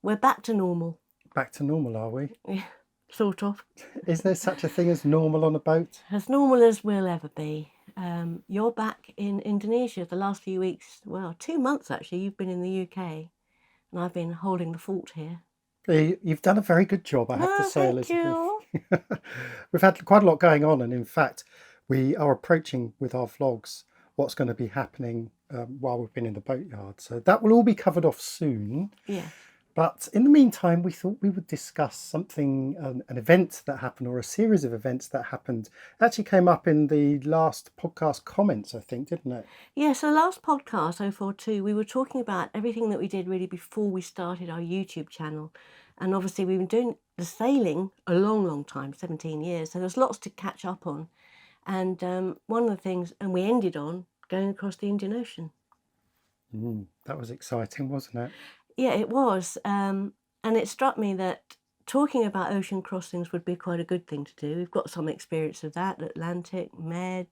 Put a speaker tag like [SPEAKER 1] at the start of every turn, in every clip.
[SPEAKER 1] we're back to normal.
[SPEAKER 2] Back to normal, are we?
[SPEAKER 1] Yeah, sort of.
[SPEAKER 2] Is there such a thing as normal on a boat?
[SPEAKER 1] As normal as we'll ever be. You're back in Indonesia the last few weeks. Well, 2 months actually. You've been in the UK, and I've been holding the fort here.
[SPEAKER 2] You've done a very good job, I have to say,
[SPEAKER 1] Thank
[SPEAKER 2] Elizabeth.
[SPEAKER 1] you.
[SPEAKER 2] We've had quite a lot going on, and in fact, we are approaching with our vlogs what's going to be happening while we've been in the boatyard. So that will all be covered off soon.
[SPEAKER 1] Yeah.
[SPEAKER 2] But in the meantime, we thought we would discuss something, an event that happened, or a series of events that happened. It actually came up in the last podcast comments, I think, didn't it?
[SPEAKER 1] Yeah, so last podcast, 042, we were talking about everything that we did really before we started our YouTube channel. And obviously we've been doing the sailing a long, long time, 17 years. So there's lots to catch up on. And one of the things, and we ended on going across the Indian Ocean.
[SPEAKER 2] That was exciting, wasn't it?
[SPEAKER 1] Yeah, it was. And it struck me that talking about ocean crossings would be quite a good thing to do. We've got some experience of that: Atlantic, Med,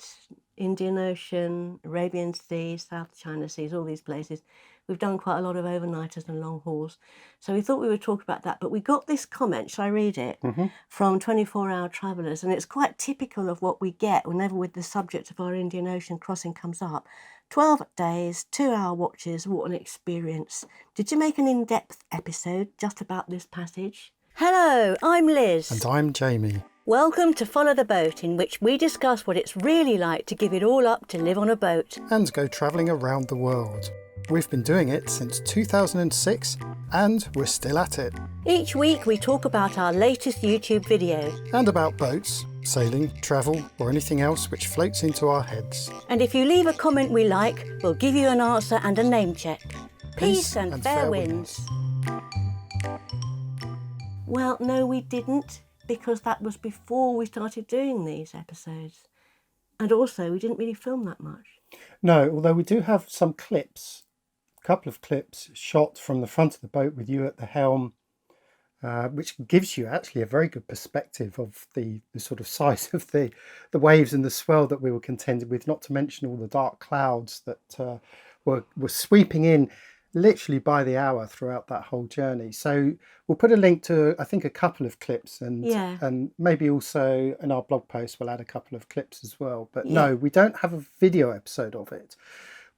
[SPEAKER 1] Indian Ocean, Arabian Sea, South China Seas, all these places. We've done quite a lot of overnighters and long hauls. So we thought we would talk about that. But we got this comment, shall I read it? From 24-hour travellers. And it's quite typical of what we get whenever with the subject of our Indian Ocean crossing comes up. 12 days, 2-hour watches, what an experience. Did you make an in-depth episode just about this passage? Hello, I'm Liz.
[SPEAKER 2] And I'm Jamie.
[SPEAKER 1] Welcome to Follow the Boat, in which we discuss what it's really like to give it all up to live on a boat.
[SPEAKER 2] And go travelling around the world. We've been doing it since 2006 and we're still at it.
[SPEAKER 1] Each week we talk about our latest YouTube video.
[SPEAKER 2] And about boats, sailing, travel or anything else which floats into our heads.
[SPEAKER 1] And if you leave a comment we like, we'll give you an answer and a name check. Peace and fair winds. Well, no, we didn't, because that was before we started doing these episodes. And also, we didn't really film that much.
[SPEAKER 2] No, although we do have some clips, a couple of clips shot from the front of the boat with you at the helm, which gives you actually a very good perspective of the sort of size of the waves and the swell that we were contended with, not to mention all the dark clouds that were sweeping in literally by the hour throughout that whole journey. So we'll put a link to, I think, a couple of clips, and maybe also in our blog post we'll add a couple of clips as well. But no, we don't have a video episode of it.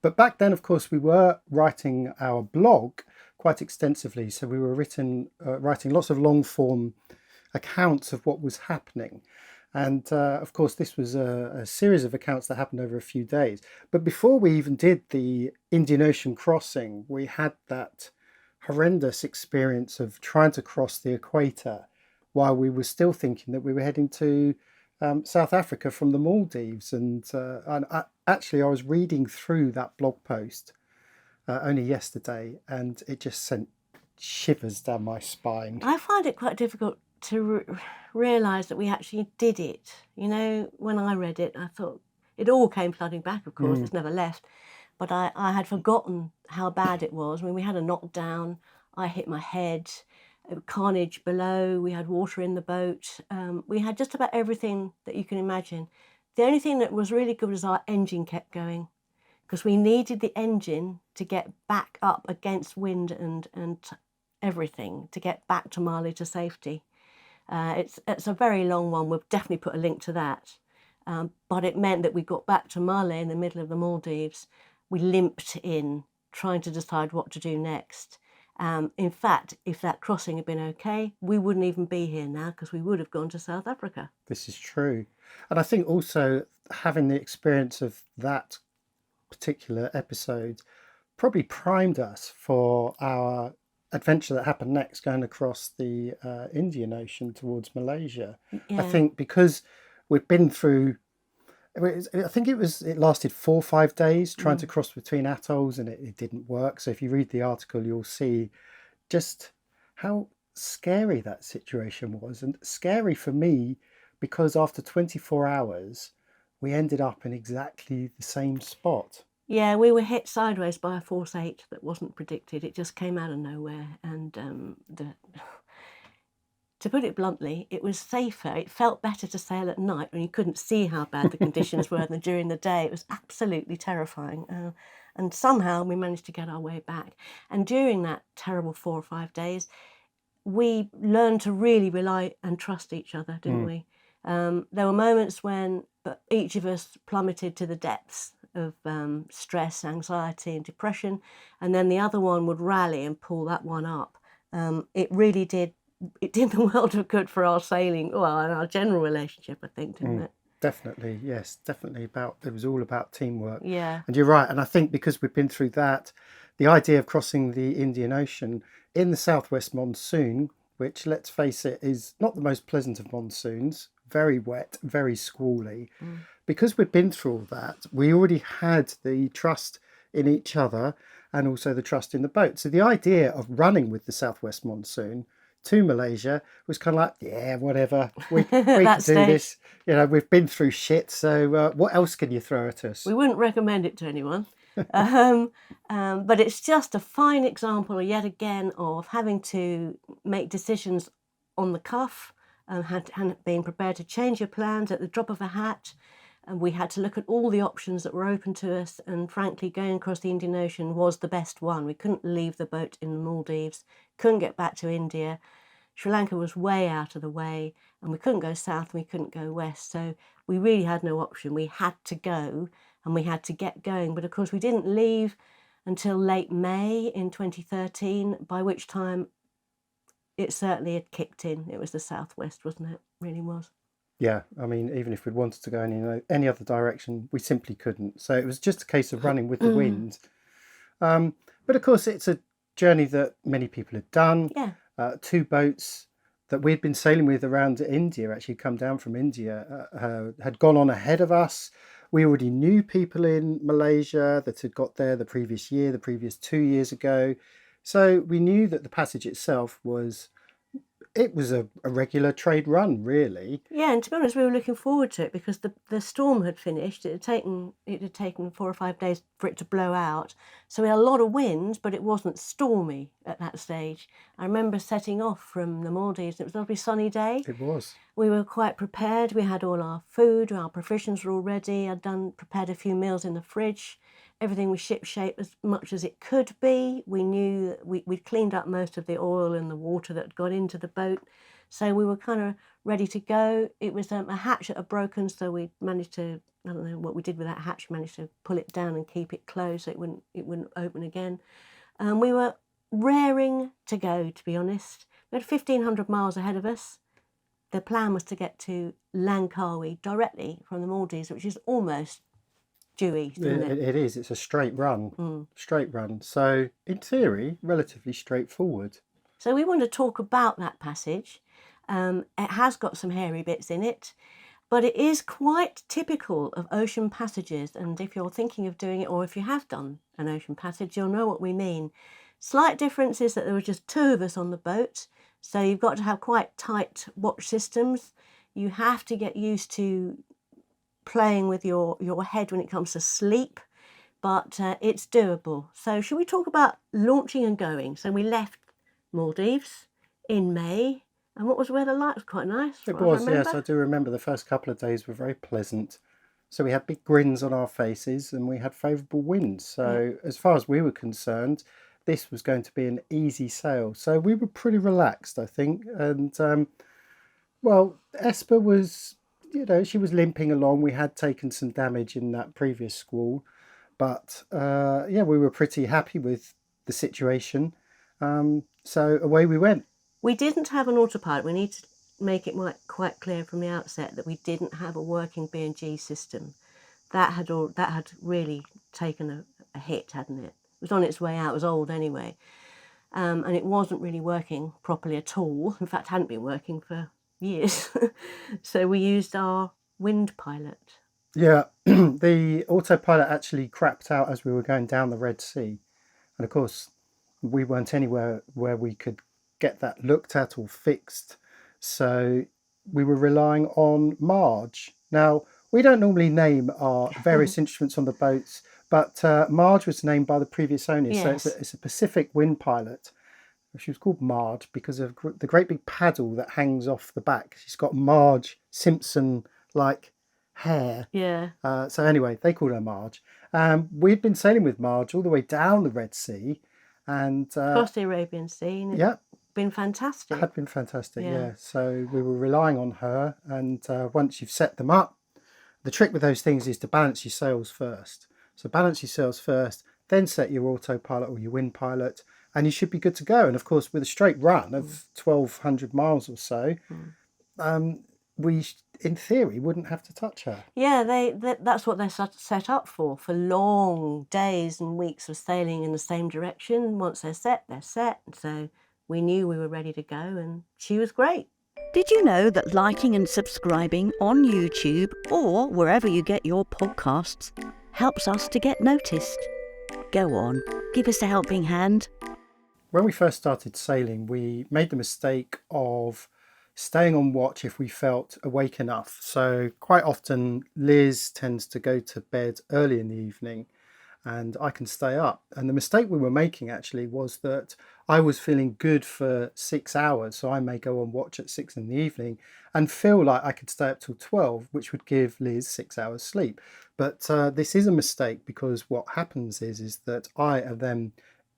[SPEAKER 2] But back then, of course, we were writing our blog quite extensively. So we were writing lots of long form accounts of what was happening. And of course, this was a series of accounts that happened over a few days. But before we even did the Indian Ocean crossing, we had that horrendous experience of trying to cross the equator while we were still thinking that we were heading to South Africa from the Maldives. And I was reading through that blog post only yesterday, and it just sent shivers down my spine.
[SPEAKER 1] I find it quite difficult to realise that we actually did it. You know, when I read it, I thought it all came flooding back, of course, it's never left. But I had forgotten how bad it was. I mean, we had a knockdown, I hit my head, carnage below, we had water in the boat. We had just about everything that you can imagine. The only thing that was really good was our engine kept going, because we needed the engine to get back up against wind and everything to get back to Mali to safety. It's a very long one. We'll definitely put a link to that. But it meant that we got back to Mali in the middle of the Maldives. We limped in, trying to decide what to do next. In fact, if that crossing had been okay, we wouldn't even be here now, because we would have gone to South Africa.
[SPEAKER 2] This is true. And I think also having the experience of that particular episode probably primed us for our adventure that happened next, going across the Indian Ocean towards Malaysia. I think because we've been through, I think it lasted 4 or 5 days trying to cross between atolls, and it didn't work. So if you read the article, you'll see just how scary that situation was, and scary for me because after 24 hours we ended up in exactly the same spot.
[SPEAKER 1] Yeah, we were hit sideways by a force 8 that wasn't predicted. It just came out of nowhere. And to put it bluntly, it was safer. It felt better to sail at night when you couldn't see how bad the conditions were than during the day. It was absolutely terrifying. And somehow we managed to get our way back. And during that terrible 4 or 5 days, we learned to really rely and trust each other, didn't we? There were moments when each of us plummeted to the depths of stress, anxiety, and depression, and then the other one would rally and pull that one up. It really did. It did the world of good for our sailing, well, and our general relationship, I think, didn't it?
[SPEAKER 2] Definitely, yes, definitely. It was all about teamwork.
[SPEAKER 1] Yeah.
[SPEAKER 2] And you're right. And I think because we've been through that, the idea of crossing the Indian Ocean in the southwest monsoon, which, let's face it, is not the most pleasant of monsoons, very wet, very squally. Because we've been through all that, we already had the trust in each other and also the trust in the boat. So the idea of running with the southwest monsoon to Malaysia was kind of like, yeah, whatever, we can do this. You know, we've been through shit, so what else can you throw at us?
[SPEAKER 1] We wouldn't recommend it to anyone. But it's just a fine example, yet again, of having to make decisions on the cuff, and being prepared to change your plans at the drop of a hat. And we had to look at all the options that were open to us, and frankly, going across the Indian Ocean was the best one. We couldn't leave the boat in the Maldives, couldn't get back to India. Sri Lanka was way out of the way, and we couldn't go south and we couldn't go west. So we really had no option. We had to go, and we had to get going. But of course, we didn't leave until late May in 2013, by which time it certainly had kicked in. It was the southwest, wasn't it? It really was.
[SPEAKER 2] Yeah, I mean, even if we'd wanted to go any other direction, we simply couldn't. So it was just a case of running with the wind. But of course, it's a journey that many people had done.
[SPEAKER 1] Yeah.
[SPEAKER 2] 2 boats that we'd been sailing with around India, actually come down from India, had gone on ahead of us. We already knew people in Malaysia that had got there the previous year, the previous 2 years ago. So we knew that the passage itself was a regular trade run, really.
[SPEAKER 1] Yeah, and to be honest, we were looking forward to it because the storm had finished. It had taken 4 or 5 days for it to blow out. So we had a lot of wind, but it wasn't stormy at that stage. I remember setting off from the Maldives. It was a lovely sunny day.
[SPEAKER 2] It was.
[SPEAKER 1] We were quite prepared. We had all our food, our provisions were all ready. Prepared a few meals in the fridge. Everything was shipshape as much as it could be. We knew that we'd cleaned up most of the oil and the water that had got into the boat. So we were kind of ready to go. It was a hatch that had broken, so we managed to, I don't know what we did with that hatch, we managed to pull it down and keep it closed so it wouldn't open again. We were raring to go, to be honest. We had 1,500 miles ahead of us. The plan was to get to Langkawi directly from the Maldives, which is almost due east, isn't it?
[SPEAKER 2] It is. It's a straight run. Straight run. So, in theory, relatively straightforward.
[SPEAKER 1] So we want to talk about that passage. It has got some hairy bits in it, but it is quite typical of ocean passages. And if you're thinking of doing it, or if you have done an ocean passage, you'll know what we mean. Slight difference is that there were just 2 of us on the boat. So you've got to have quite tight watch systems. You have to get used to playing with your head when it comes to sleep, but it's doable. So should we talk about launching and going? So we left Maldives in May, and what was the weather like? It was quite nice.
[SPEAKER 2] It was, yes. I do remember the first couple of days were very pleasant. So we had big grins on our faces and we had favourable winds. So as far as we were concerned, this was going to be an easy sail. So we were pretty relaxed, I think. And, well, Esper was, she was limping along. We had taken some damage in that previous squall. But, yeah, we were pretty happy with the situation. So away we went.
[SPEAKER 1] We didn't have an autopilot. We need to make it quite clear from the outset that we didn't have a working B&G system. That had really taken a hit, hadn't it? It was on its way out. It was old anyway. And it wasn't really working properly at all. In fact, hadn't been working for years. So we used our wind pilot.
[SPEAKER 2] Yeah, the autopilot actually crapped out as we were going down the Red Sea. And of course, we weren't anywhere where we could get that looked at or fixed. So we were relying on Marge. Now, we don't normally name our various instruments on the boats, but Marge was named by the previous owners.
[SPEAKER 1] Yes.
[SPEAKER 2] So it's a Pacific wind pilot. She was called Marge because of the great big paddle that hangs off the back. She's got Marge Simpson-like hair.
[SPEAKER 1] Yeah.
[SPEAKER 2] So anyway, they called her Marge. We'd been sailing with Marge all the way down the Red Sea, and
[SPEAKER 1] Across the Arabian Sea. And
[SPEAKER 2] yeah,
[SPEAKER 1] been fantastic.
[SPEAKER 2] had been fantastic.
[SPEAKER 1] Yeah.
[SPEAKER 2] Yeah. So we were relying on her, and once you've set them up, the trick with those things is to balance your sails first. So balance your sails first, then set your autopilot or your wind pilot, and you should be good to go. And of course, with a straight run of 1,200 miles or so, we, in theory, wouldn't have to touch her.
[SPEAKER 1] Yeah, that's what they're set up for long days and weeks of sailing in the same direction. Once they're set, they're set. So we knew we were ready to go, and she was great.
[SPEAKER 3] Did you know that liking and subscribing on YouTube or wherever you get your podcasts helps us to get noticed? Go on, give us a helping hand.
[SPEAKER 2] When we first started sailing, we made the mistake of staying on watch if we felt awake enough. So quite often Liz tends to go to bed early in the evening and I can stay up. And the mistake we were making actually was that I was feeling good for 6 hours. So I may go on watch at 6 in the evening and feel like I could stay up till 12, which would give Liz 6 hours sleep. But this is a mistake, because what happens is that I am then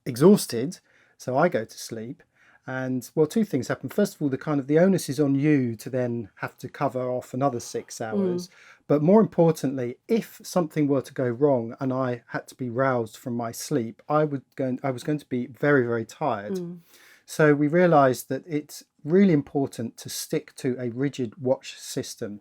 [SPEAKER 2] exhausted. So I go to sleep. And well, two things happen. First of all, the onus is on you to then have to cover off another 6 hours. But more importantly, if something were to go wrong and I had to be roused from my sleep, I was going to be very, very tired. So we realised that it's really important to stick to a rigid watch system.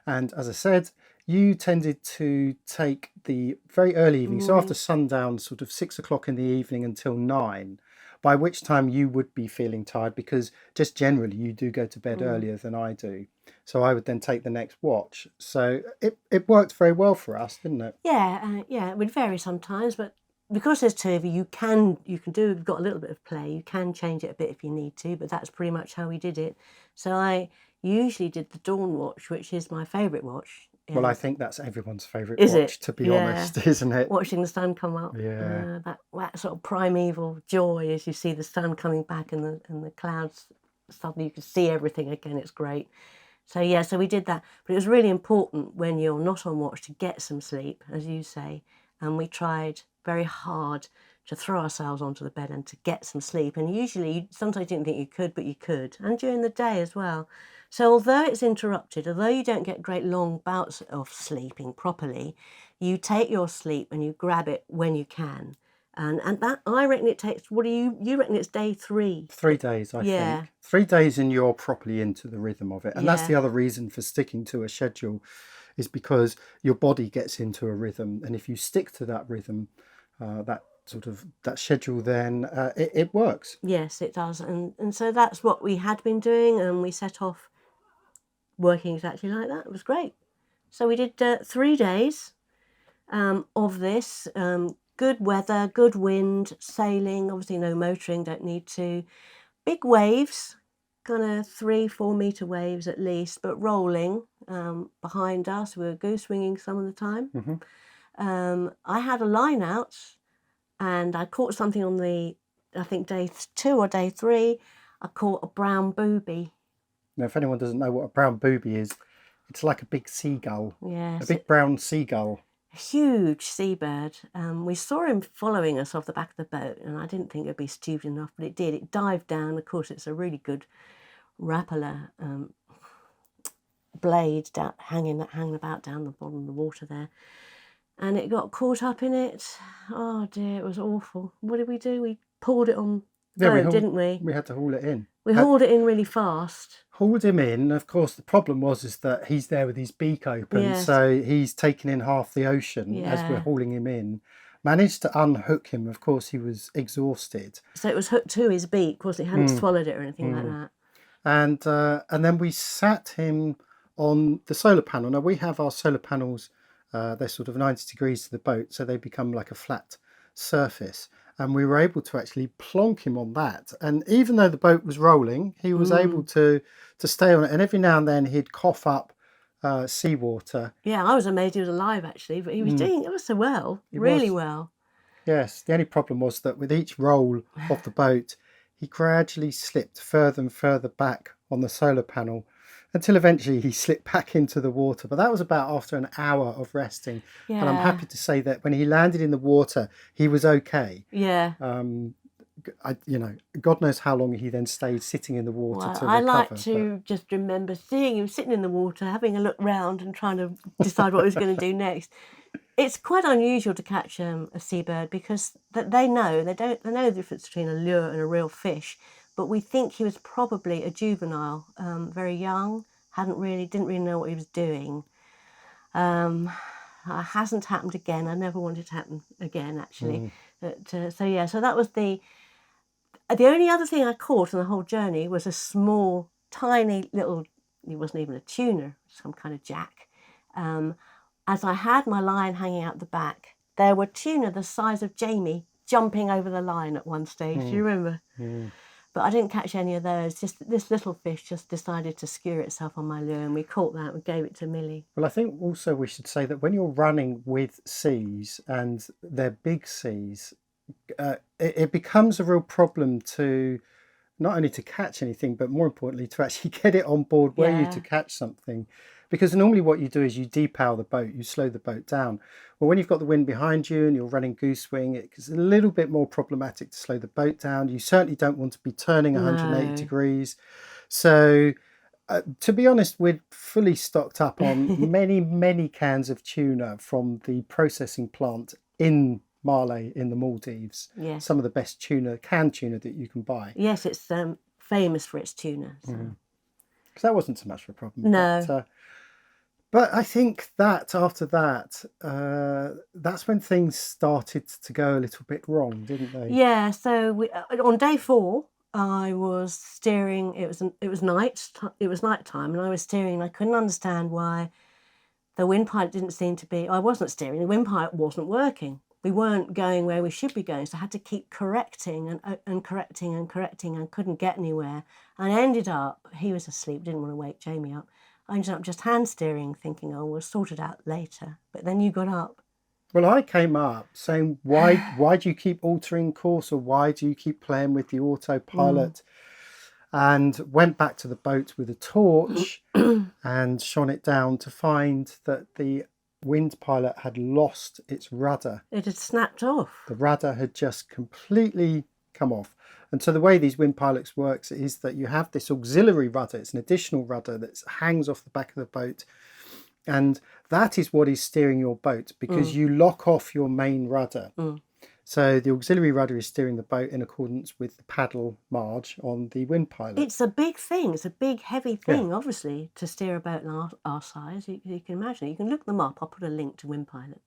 [SPEAKER 2] And as I said, you tended to take the very early evening, so after sundown, sort of 6 o'clock in the evening until 9. By which time you would be feeling tired, because just generally you do go to bed earlier than I do. So I would then take the next watch. So it worked very well for us, didn't it?
[SPEAKER 1] Yeah, it would vary sometimes, but because there's two of you, you can do. You've got a little bit of play. You can change it a bit if you need to, but that's pretty much how we did it. So I usually did the dawn watch, which is my favourite watch.
[SPEAKER 2] Well, I think that's everyone's favourite
[SPEAKER 1] Is
[SPEAKER 2] watch,
[SPEAKER 1] it?
[SPEAKER 2] to be honest, isn't it?
[SPEAKER 1] Watching the sun come up.
[SPEAKER 2] Yeah.
[SPEAKER 1] That sort of primeval joy as you see the sun coming back and the clouds, suddenly you can see everything again. It's great. So yeah, so we did that. But it was really important when you're not on watch to get some sleep, as you say. And we tried very hard to throw ourselves onto the bed and to get some sleep. And usually, sometimes you didn't think you could, but you could. And during the day as well. So although it's interrupted, although you don't get great long bouts of sleeping properly, you take your sleep and you grab it when you can. And that, I reckon it takes, what do you reckon it's day 3?
[SPEAKER 2] 3 days, I think. 3 days and you're properly into the rhythm of it. And that's the other reason for sticking to a schedule, is because your body gets into a rhythm. And if you stick to that rhythm, that schedule, then it works.
[SPEAKER 1] Yes, it does. And so that's what we had been doing, and we set off working exactly like that. It was great. So we did 3 days of this. Good weather, good wind, sailing, obviously no motoring, don't need to. Big waves, kind of 3-4 metre waves at least, but rolling behind us. We were goose winging some of the time. I had a line out and I caught something on I think day 2 or day 3, I caught a brown booby.
[SPEAKER 2] Now, if anyone doesn't know what a brown booby is, it's like a big seagull.
[SPEAKER 1] Yes.
[SPEAKER 2] A big brown seagull.
[SPEAKER 1] A huge seabird. We saw him following us off the back of the boat, and I didn't think it'd be stupid enough, but it did. It dived down. Of course, it's a really good rapala blade hanging about down the bottom of the water there. And it got caught up in it. Oh dear, it was awful. What did we do? We pulled it on boat, didn't we?
[SPEAKER 2] We had to haul it in.
[SPEAKER 1] We hauled it in really fast.
[SPEAKER 2] Hauled him in. Of course, the problem is that he's there with his beak open, so he's taking in half the ocean as we're hauling him in. Managed to unhook him. Of course, he was exhausted.
[SPEAKER 1] So it was hooked to his beak, wasn't it? He hadn't swallowed it or anything like that.
[SPEAKER 2] And then we sat him on the solar panel. Now, we have our solar panels, they're sort of 90 degrees to the boat, so they become like a flat surface. And we were able to actually plonk him on that. And even though the boat was rolling, he was able to stay on it. And every now and then he'd cough up seawater.
[SPEAKER 1] Yeah, I was amazed he was alive, actually. But he was doing it so well, really well.
[SPEAKER 2] Yes, the only problem was that with each roll of the boat, he gradually slipped further and further back on the solar panel until eventually he slipped back into the water. But that was about after an hour of resting. And I'm
[SPEAKER 1] Yeah.
[SPEAKER 2] happy to say that when he landed in the water, he was okay.
[SPEAKER 1] Yeah.
[SPEAKER 2] God knows how long he then stayed sitting in the water
[SPEAKER 1] Well,
[SPEAKER 2] to
[SPEAKER 1] I
[SPEAKER 2] recover.
[SPEAKER 1] like to just remember seeing him sitting in the water, having a look round and trying to decide what he was going to do next. It's quite unusual to catch a seabird because they know the difference between a lure and a real fish. But we think he was probably a juvenile, very young, didn't really know what he was doing. Hasn't happened again. I never wanted it to happen again, actually. So that was the only other thing I caught on the whole journey was a small, tiny little. It wasn't even a tuna, some kind of jack. As I had my line hanging out the back, there were tuna the size of Jamie jumping over the line at one stage. Do you remember? But I didn't catch any of those. Just this little fish just decided to skewer itself on my lure, and we caught that. We gave it to Millie.
[SPEAKER 2] Well, I think also we should say that when you're running with seas and they're big seas, it becomes a real problem to not only to catch anything, but more importantly, to actually get it on board where you to catch something. Because normally what you do is you depower the boat, you slow the boat down. Well, when you've got the wind behind you and you're running goose wing, it's a little bit more problematic to slow the boat down. You certainly don't want to be turning 180 degrees. So to be honest, we're fully stocked up on many, many cans of tuna from the processing plant in Malé in the Maldives.
[SPEAKER 1] Yes.
[SPEAKER 2] Some of the best canned tuna that you can buy.
[SPEAKER 1] Yes, it's famous for its tuna. So.
[SPEAKER 2] So that wasn't so much of a problem.
[SPEAKER 1] No.
[SPEAKER 2] But I think that after that, that's when things started to go a little bit wrong, didn't they?
[SPEAKER 1] Yeah. So on day 4, I was steering. It was night. It was night time, and I was steering. And I couldn't understand why the wind pilot didn't seem to be. I wasn't steering. The wind pilot wasn't working. We weren't going where we should be going, so I had to keep correcting and correcting and correcting, and couldn't get anywhere. And I ended up. He was asleep. Didn't want to wake Jamie up. I ended up just hand steering, thinking, "Oh, we'll sort it out later." But then you got up.
[SPEAKER 2] Well, I came up saying, why do you keep altering course, or why do you keep playing with the autopilot? And went back to the boat with a torch and shone it down to find that the wind pilot had lost its rudder.
[SPEAKER 1] It had snapped off.
[SPEAKER 2] The rudder had just completely come off. And so the way these wind pilots works is that you have this auxiliary rudder. It's an additional rudder that hangs off the back of the boat. And that is what is steering your boat, because you lock off your main rudder. So the auxiliary rudder is steering the boat in accordance with the paddle marge on the wind pilot.
[SPEAKER 1] It's a big thing. It's a big, heavy thing, obviously, to steer a boat our size. You can imagine. You can look them up. I'll put a link to wind pilot.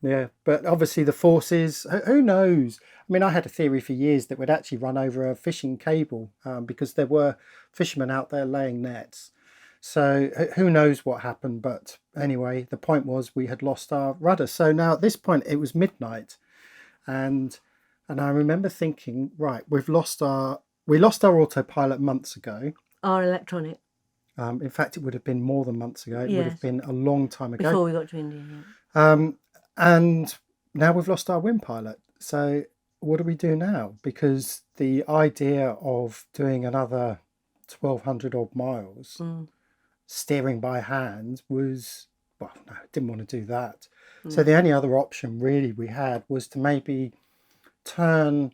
[SPEAKER 2] Yeah, but obviously the forces, who knows? I mean, I had a theory for years that we'd actually run over a fishing cable because there were fishermen out there laying nets. So who knows what happened? But anyway, the point was we had lost our rudder. So now at this point it was midnight, and I remember thinking, right, we lost our autopilot months ago.
[SPEAKER 1] Our electronic.
[SPEAKER 2] In fact, it would have been more than months ago. It would have been a long time ago.
[SPEAKER 1] Before we got to India,
[SPEAKER 2] And now we've lost our wind pilot. So what do we do now? Because the idea of doing another 1,200 odd miles steering by hand was, well, no, didn't want to do that. So the only other option really we had was to maybe turn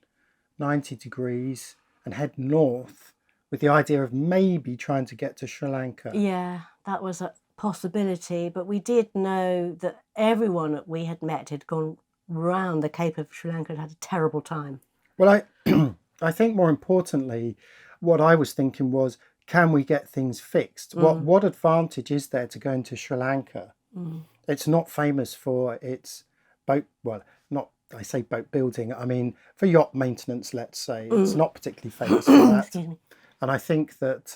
[SPEAKER 2] 90 degrees and head north, with the idea of maybe trying to get to Sri Lanka.
[SPEAKER 1] Yeah, that was a possibility, but we did know that everyone that we had met had gone round the Cape of Sri Lanka and had a terrible time.
[SPEAKER 2] Well, I think more importantly, what I was thinking was, can we get things fixed? What advantage is there to going to Sri Lanka? It's not famous for its boat, well, not, I say boat building, I mean for yacht maintenance, let's say. It's not particularly famous for that.
[SPEAKER 1] Excuse me.
[SPEAKER 2] And I think that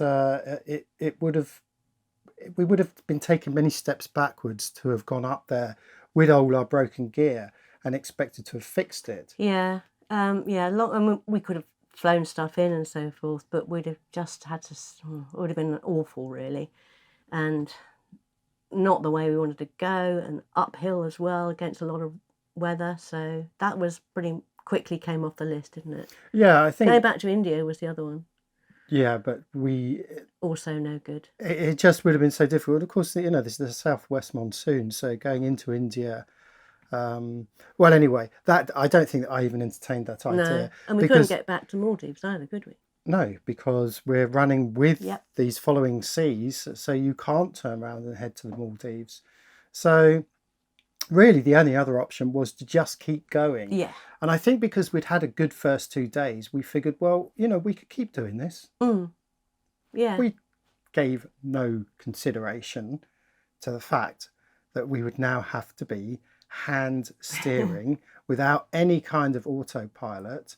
[SPEAKER 2] we would have been taking many steps backwards to have gone up there with all our broken gear and expected to have fixed it.
[SPEAKER 1] Yeah, we could have flown stuff in and so forth, but we'd have just had to. It would have been awful, really, and not the way we wanted to go, and uphill as well against a lot of weather. So that was pretty quickly came off the list, didn't it?
[SPEAKER 2] Yeah, I think
[SPEAKER 1] Going back to India was the other one.
[SPEAKER 2] Yeah, but
[SPEAKER 1] Also no good.
[SPEAKER 2] it just would have been so difficult. And of course, you know, this is the southwest monsoon, so going into India. Well, anyway, that I don't think that I even entertained that
[SPEAKER 1] No,
[SPEAKER 2] idea
[SPEAKER 1] and we couldn't
[SPEAKER 2] because
[SPEAKER 1] get back to Maldives either, could we?
[SPEAKER 2] no, because we're running with
[SPEAKER 1] Yep.
[SPEAKER 2] these following seas, so you can't turn around and head to the Maldives. So really, the only other option was to just keep going.
[SPEAKER 1] Yeah.
[SPEAKER 2] And I think because we'd had a good first 2 days, we figured, well, you know, we could keep doing this.
[SPEAKER 1] Yeah.
[SPEAKER 2] We gave no consideration to the fact that we would now have to be hand steering without any kind of autopilot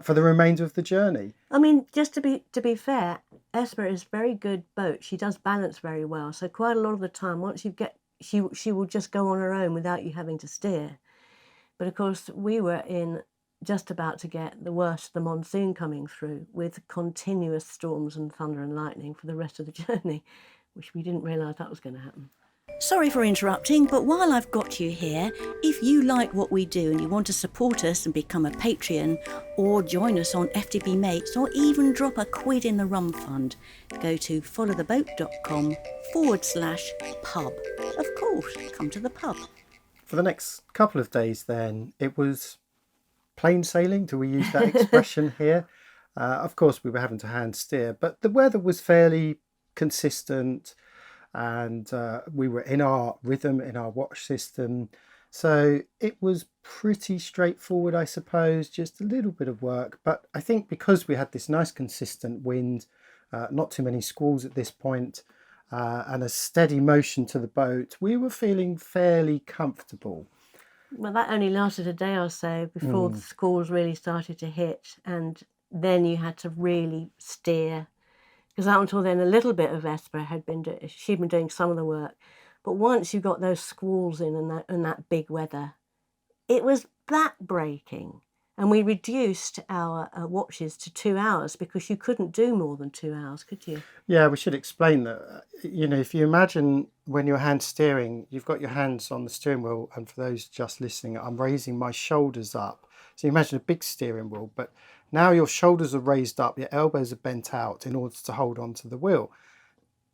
[SPEAKER 2] for the remainder of the journey.
[SPEAKER 1] I mean, just to be fair, Esper is a very good boat. She does balance very well. So quite a lot of the time, once you get, she will just go on her own without you having to steer. But of course, we were just about to get the worst of the monsoon coming through with continuous storms and thunder and lightning for the rest of the journey, which we didn't realise that was going to happen.
[SPEAKER 3] Sorry for interrupting, but while I've got you here, if you like what we do and you want to support us and become a Patreon, or join us on FTB Mates, or even drop a quid in the rum fund, go to followtheboat.com/pub. Of course, come to the pub.
[SPEAKER 2] For the next couple of days then, it was plain sailing. Do we use that expression here? Of course, we were having to hand steer, but the weather was fairly consistent. And we were in our rhythm, in our watch system. So it was pretty straightforward, I suppose, just a little bit of work. But I think because we had this nice consistent wind, not too many squalls at this point, and a steady motion to the boat, we were feeling fairly comfortable.
[SPEAKER 1] Well, that only lasted a day or so before the squalls really started to hit. And then you had to really steer. Because up until then, a little bit of Esper she'd been doing some of the work. But once you got those squalls in and that big weather, it was back-breaking. And we reduced our watches to 2 hours because you couldn't do more than 2 hours, could you?
[SPEAKER 2] Yeah, we should explain that. You know, if you imagine when you're hand steering, you've got your hands on the steering wheel. And for those just listening, I'm raising my shoulders up. So you imagine a big steering wheel, but now your shoulders are raised up, your elbows are bent out in order to hold onto the wheel.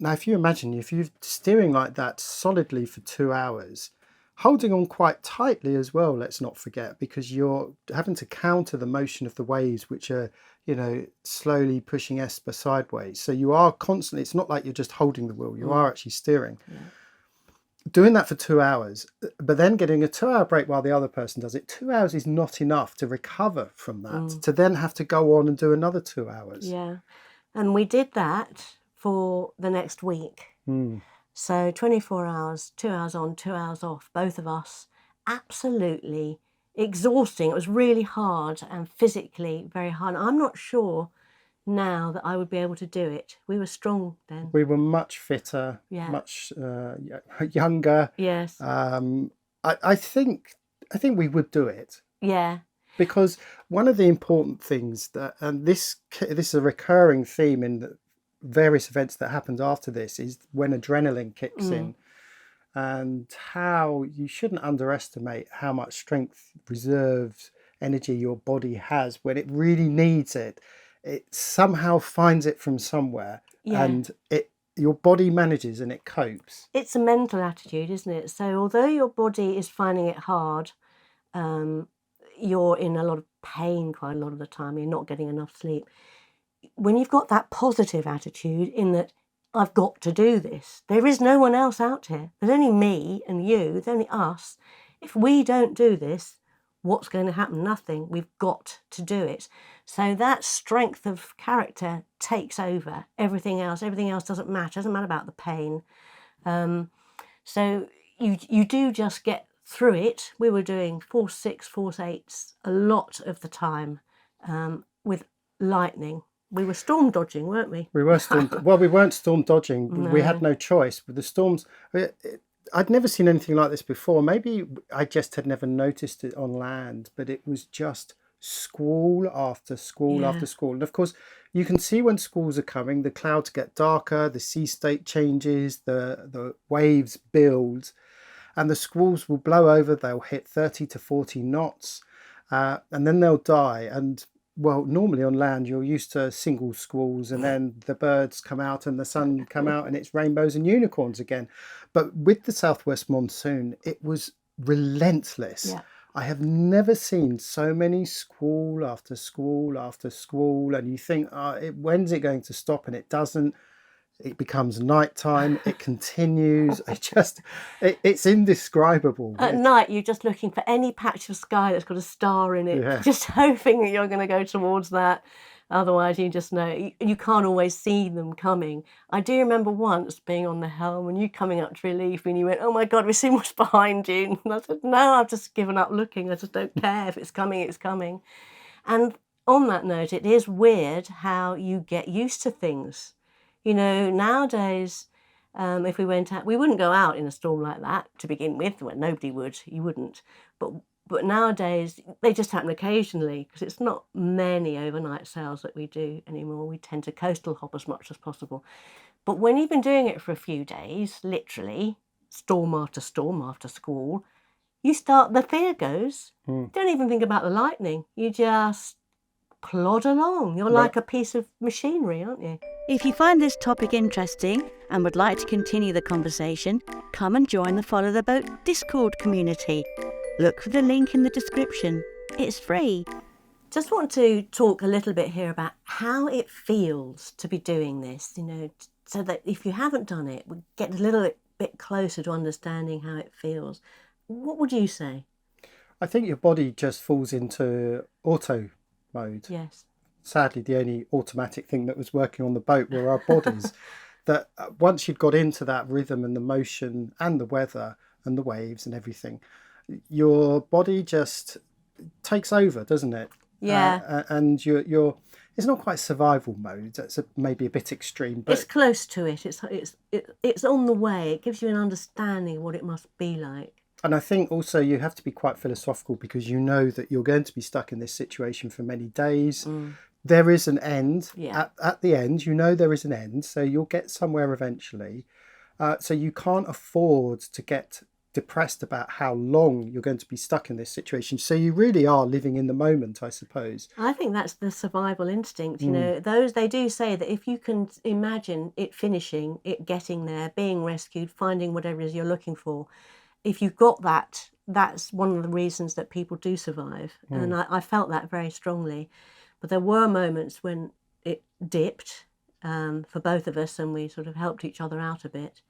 [SPEAKER 2] Now, if you imagine if you're steering like that solidly for 2 hours, holding on quite tightly as well, let's not forget, because you're having to counter the motion of the waves, which are, you know, slowly pushing Esper sideways. So you are constantly, it's not like you're just holding the wheel, you are actually steering. Yeah. Doing that for 2 hours, but then getting a 2 hour break while the other person does it. 2 hours is not enough to recover from that, to then have to go on and do another 2 hours.
[SPEAKER 1] Yeah. And we did that for the next week. So 24 hours, 2 hours on, 2 hours off, both of us, absolutely exhausting. It was really hard and physically very hard. I'm not sure now that I would be able to do it. We were strong then.
[SPEAKER 2] We were much fitter, much younger.
[SPEAKER 1] Yes.
[SPEAKER 2] I think we would do it.
[SPEAKER 1] Yeah.
[SPEAKER 2] Because one of the important things that, and this is a recurring theme in the various events that happened after this, is when adrenaline kicks in, and how you shouldn't underestimate how much strength, reserved energy your body has when it really needs it. It somehow finds it from somewhere, and your body manages and it copes.
[SPEAKER 1] It's a mental attitude, isn't it? So although your body is finding it hard, you're in a lot of pain quite a lot of the time, you're not getting enough sleep. When you've got that positive attitude in that, I've got to do this. There is no one else out here. There's only me and you, there's only us. If we don't do this, what's going to happen? Nothing. We've got to do it. So that strength of character takes over everything else. Everything else doesn't matter. It doesn't matter about the pain. So you do just get through it. We were doing force 6, force 8s a lot of the time with lightning. We were storm dodging, weren't we?
[SPEAKER 2] We were well, we weren't storm dodging.
[SPEAKER 1] No.
[SPEAKER 2] We had no choice. With the storms, I'd never seen anything like this before. Maybe I just had never noticed it on land, but it was just squall after squall after squall. And of course, you can see when squalls are coming, the clouds get darker, the sea state changes, the waves build, and the squalls will blow over. They'll hit 30 to 40 knots, and then they'll die. And well, normally on land, you're used to single squalls and then the birds come out and the sun come out and it's rainbows and unicorns again. But with the southwest monsoon, it was relentless.
[SPEAKER 1] Yeah.
[SPEAKER 2] I have never seen so many squall after squall after squall, and you think, when's it going to stop? And it doesn't. It becomes nighttime. It continues. It's indescribable.
[SPEAKER 1] At night, you're just looking for any patch of sky that's got a star in it,
[SPEAKER 2] Yeah.
[SPEAKER 1] just hoping that you're going to go towards that. Otherwise, you just know you can't always see them coming. I do remember once being on the helm and you coming up to relief me and you went, "Oh my God, we've seen what's behind you." And I said, "No, I've just given up looking. I just don't care. If it's coming, it's coming." And on that note, it is weird how you get used to things. You know, nowadays, if we went out, we wouldn't go out in a storm like that to begin with. Well, nobody would. You wouldn't. But nowadays, they just happen occasionally because it's not many overnight sails that we do anymore. We tend to coastal hop as much as possible. But when you've been doing it for a few days, literally, storm after squall, the fear goes. You don't even think about the lightning. You just plod along. You're like a piece of machinery, aren't you?
[SPEAKER 3] If you find this topic interesting and would like to continue the conversation, come and join the Follow the Boat Discord community. Look for the link in the description. It's free.
[SPEAKER 1] Just want to talk a little bit here about how it feels to be doing this, you know, so that if you haven't done it, we get a little bit closer to understanding how it feels. What would you say?
[SPEAKER 2] I think your body just falls into auto mode.
[SPEAKER 1] Yes.
[SPEAKER 2] Sadly, the only automatic thing that was working on the boat were our bodies. That once you'd got into that rhythm and the motion and the weather and the waves and everything, your body just takes over, doesn't it?
[SPEAKER 1] Yeah.
[SPEAKER 2] And you're it's not quite survival mode. That's maybe a bit extreme, but
[SPEAKER 1] it's close to it. It's on the way. It gives you an understanding of what it must be like.
[SPEAKER 2] And I think also you have to be quite philosophical because you know that you're going to be stuck in this situation for many days. There is an end.
[SPEAKER 1] Yeah.
[SPEAKER 2] At the end, you know there is an end, so you'll get somewhere eventually. So you can't afford to get depressed about how long you're going to be stuck in this situation. So you really are living in the moment, I suppose.
[SPEAKER 1] I think that's the survival instinct. You know, they do say that if you can imagine it finishing, it getting there, being rescued, finding whatever it is you're looking for, if you've got that, that's one of the reasons that people do survive. And I felt that very strongly. But there were moments when it dipped for both of us and we sort of helped each other out a bit.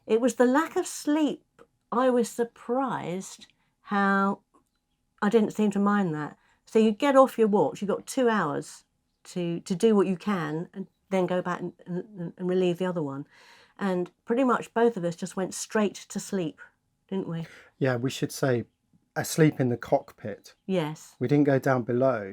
[SPEAKER 1] It was the lack of sleep. I was surprised how I didn't seem to mind that. So you get off your watch, you've got 2 hours to do what you can and then go back and relieve the other one. And pretty much both of us just went straight to sleep, didn't we?
[SPEAKER 2] Yeah, we should say asleep in the cockpit.
[SPEAKER 1] Yes.
[SPEAKER 2] We didn't go down below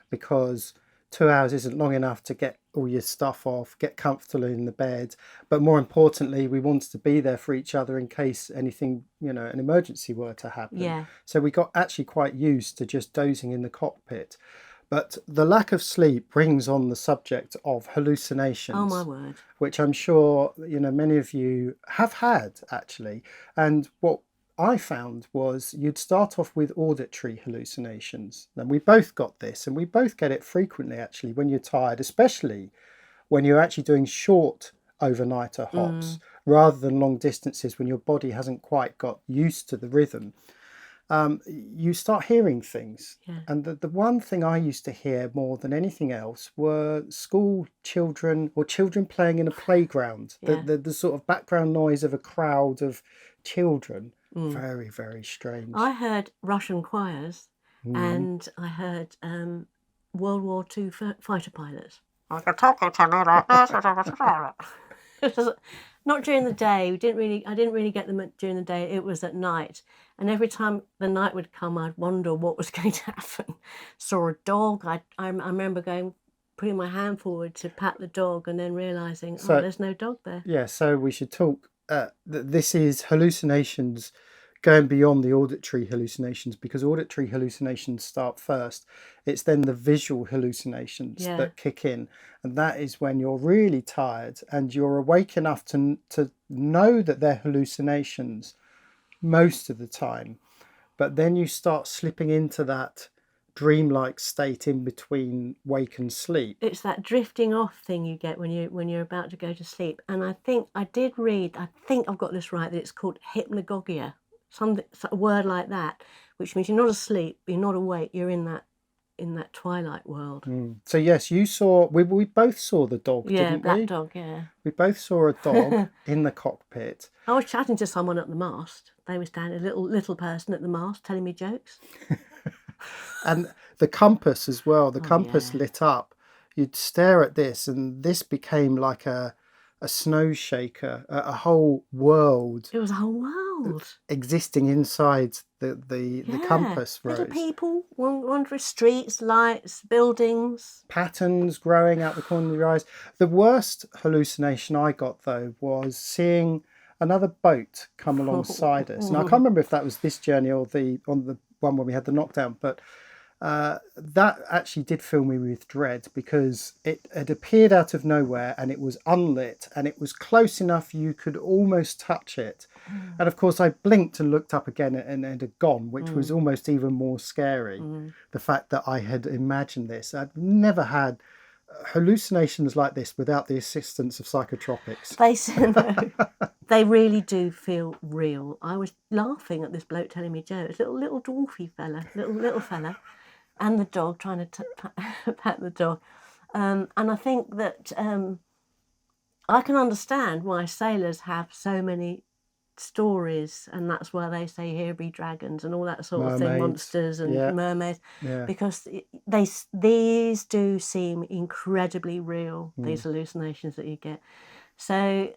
[SPEAKER 2] because 2 hours isn't long enough to get all your stuff off, get comfortable in the bed. But more importantly, we wanted to be there for each other in case anything, you know, an emergency were to happen.
[SPEAKER 1] Yeah.
[SPEAKER 2] So we got actually quite used to just dozing in the cockpit. But the lack of sleep brings on the subject of hallucinations.
[SPEAKER 1] Oh, my word.
[SPEAKER 2] Which I'm sure, you know, many of you have had actually. And what I found was you'd start off with auditory hallucinations. And we both got this, and we both get it frequently actually when you're tired, especially when you're actually doing short overnighter hops rather than long distances when your body hasn't quite got used to the rhythm. You start hearing things. And the one thing I used to hear more than anything else were school children or children playing in a playground. The sort of background noise of a crowd of children. Very, very strange.
[SPEAKER 1] I heard Russian choirs and I heard World War II fighter pilots. You're talking to me like this. Not during the day. I didn't really get them during the day. It was at night. And every time the night would come, I'd wonder what was going to happen. Saw a dog. I remember putting my hand forward to pat the dog and then realising, there's no dog there.
[SPEAKER 2] Yeah, so we should talk. This is hallucinations going beyond the auditory hallucinations, because auditory hallucinations start first. It's then the visual hallucinations that kick in. And that is when you're really tired and you're awake enough to know that they're hallucinations most of the time. But then you start slipping into that dreamlike state in between wake and sleep.
[SPEAKER 1] It's that drifting off thing you get when you're about to go to sleep. And I think I did read, I think I've got this right, that it's called Hypnagogia, a word like that, which means you're not asleep, you're not awake, you're in that twilight world.
[SPEAKER 2] So yes, you saw, we both saw the dog,
[SPEAKER 1] Yeah,
[SPEAKER 2] didn't
[SPEAKER 1] black
[SPEAKER 2] we?
[SPEAKER 1] dog, yeah.
[SPEAKER 2] We both saw a dog in the cockpit.
[SPEAKER 1] I was chatting to someone at the mast. They were standing, a little person at the mast telling me jokes.
[SPEAKER 2] And the compass as well, the compass
[SPEAKER 1] yeah.
[SPEAKER 2] lit up. You'd stare at this, and this became like a snow shaker, a whole world
[SPEAKER 1] It was a whole world.
[SPEAKER 2] existing inside the compass rose.
[SPEAKER 1] Little people wandering streets, lights, buildings.
[SPEAKER 2] Patterns growing out the corner of your eyes. The worst hallucination I got, though, was seeing another boat come alongside us. And I can't remember if that was this journey or on the one when we had the knockdown, but that actually did fill me with dread, because it had appeared out of nowhere and it was unlit and it was close enough you could almost touch it. And of course I blinked and looked up again and it had gone, which was almost even more scary. The fact that I had imagined this. I've never had hallucinations like this without the assistance of psychotropics.
[SPEAKER 1] They really do feel real. I was laughing at this bloke telling me jokes, little dwarfy fella, little fella, and the dog, trying to pat the dog. And I think that I can understand why sailors have so many stories, and that's why they say here be dragons and all that sort of thing, monsters and mermaids, because these do seem incredibly real, these hallucinations that you get. So